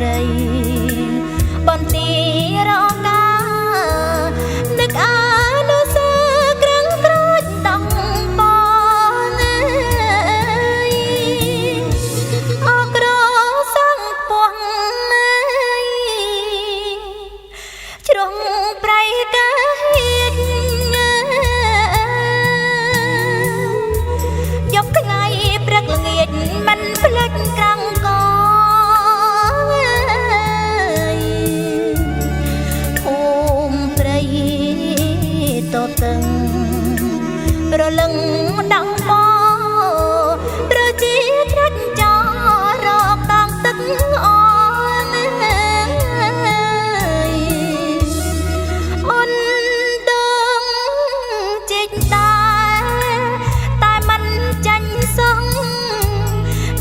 ព្រៃបន្ទារកានឹកអានុសាក្រាំងត្រួចដងបងអក្រសងពងជ្រុងប្រៃកាយកថ្ងៃព្រឹកល្ងាចមិនភ្លេចក្រាំងកភូមិព្រៃតតឹងរលឹងដងបប្រជាត្រាច់ចរកដងទឹកអនអូនដងជីកតែមិនចាញ់សង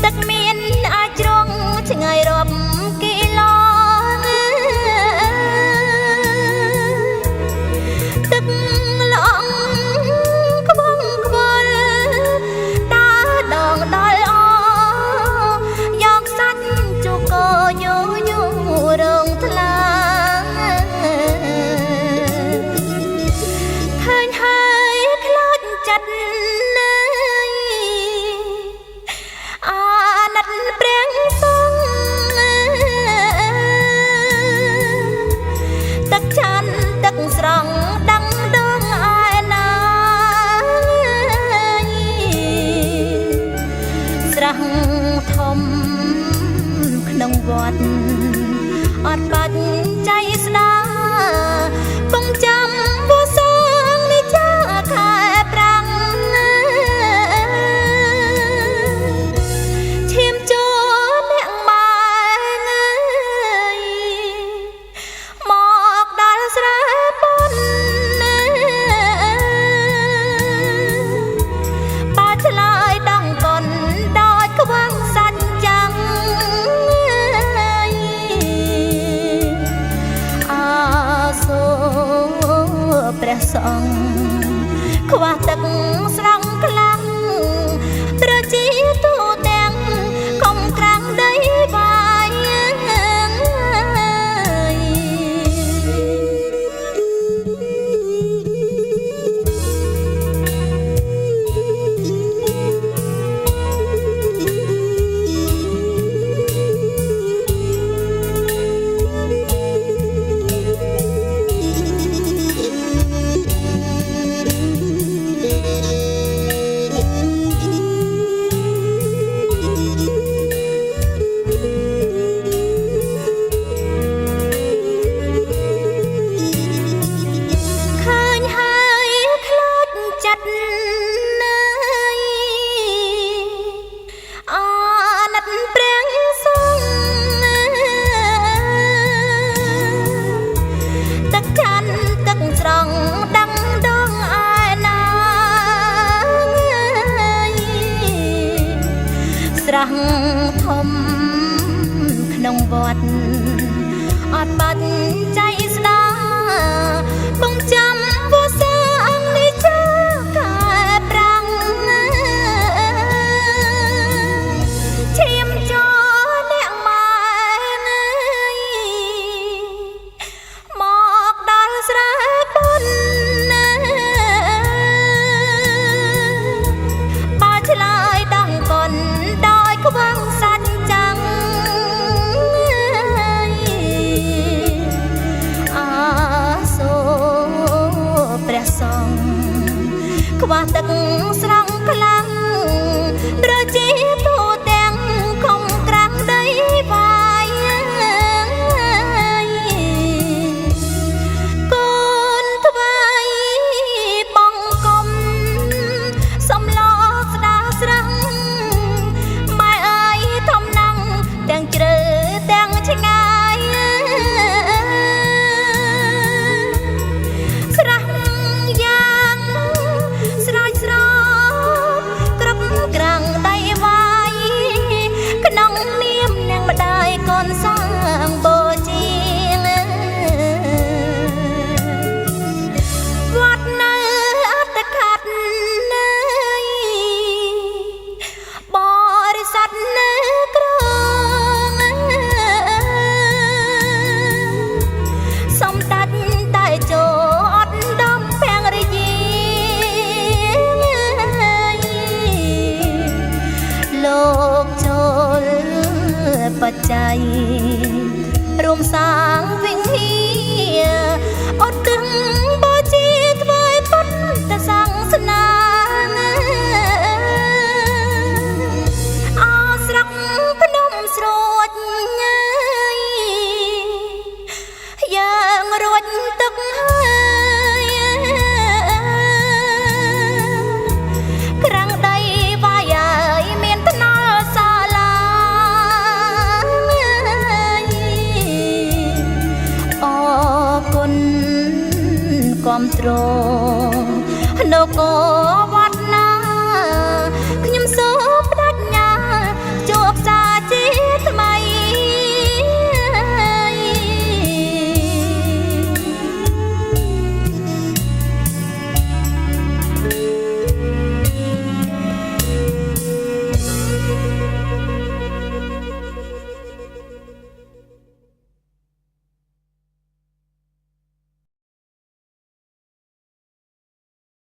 ទឹកមានអាចជ្រងឆ្ងាយរាប់គីឡូទឹកល្អងក្បងក្បល់តាដងដល់អយ៉ាងសាច់ជូកយូយូរងថ្លាឃើញហើយខ្លាចចិត្តអាណិតព្រះសង្ឃទឹកចាន់ទឹកស្រង់ដឹងដងឯណាស្រះធំក្នុងវត្តអត់បាច់ចៃស្ដាបងចាំវសាងនេះចាខែប្រាំងឈាមចូលអ្នកម៉ែមកដល់ស្រែប៉ុនបើឆ្លើយដងកុនដោយខ្វាំងសាច់ចាំងអាសូរព្រះសង្ឃខ្វះទឹកស្រង់ខ្លាំងប្រជាទូទាំងកុំក្រាំងដីបាយឃើញហើយខ្លាចចិត្តអាណិតព្រះសង្ឃទឹកចាន់ទឹកស្រង់ដឹងដងឯណាស្រះធំក្នុងវត្តអត់បាច់ចៃស្ដាបងចាំវសាងនេះចាខែប្រាំងឈាមចូលអ្នកម៉ែមកដល់ស្រែប៉ុនបើឆ្លើយដងកុនដោយខ្វាំងសាច់ចាំងអាសូរព្រះសង្ឃខ្វះទឹកស្រង់ខ្លាំងប្រជាទូទាំងខំក្រាំងដីបាយកូនថ្វាយបងគុំសំឡកស្ដាស្រង់ម៉ែអើយធំណាំងទាំងជ្រៅទាំងឆ្ងាយស្រះយ៉ាងស្រោចស្រពគ្រប់ក្រាំងដីវាយក្នុងនាមនាងម្ដាយកូនសាងបូជាវត្តនៅអត្តខិតបរិស័ទនៅក្រង រួមសាងវិង្ហាអត់ទឹងបូជាថ្វាយពុទ្ធសាសនាអស្រាក់ភ្នំស្រួចយ៉ាងរួចទឹកហើយក្រាំងដីវាយឲ្យមានថ្នល់សាឡាអរគុណគាំទ្រនគរ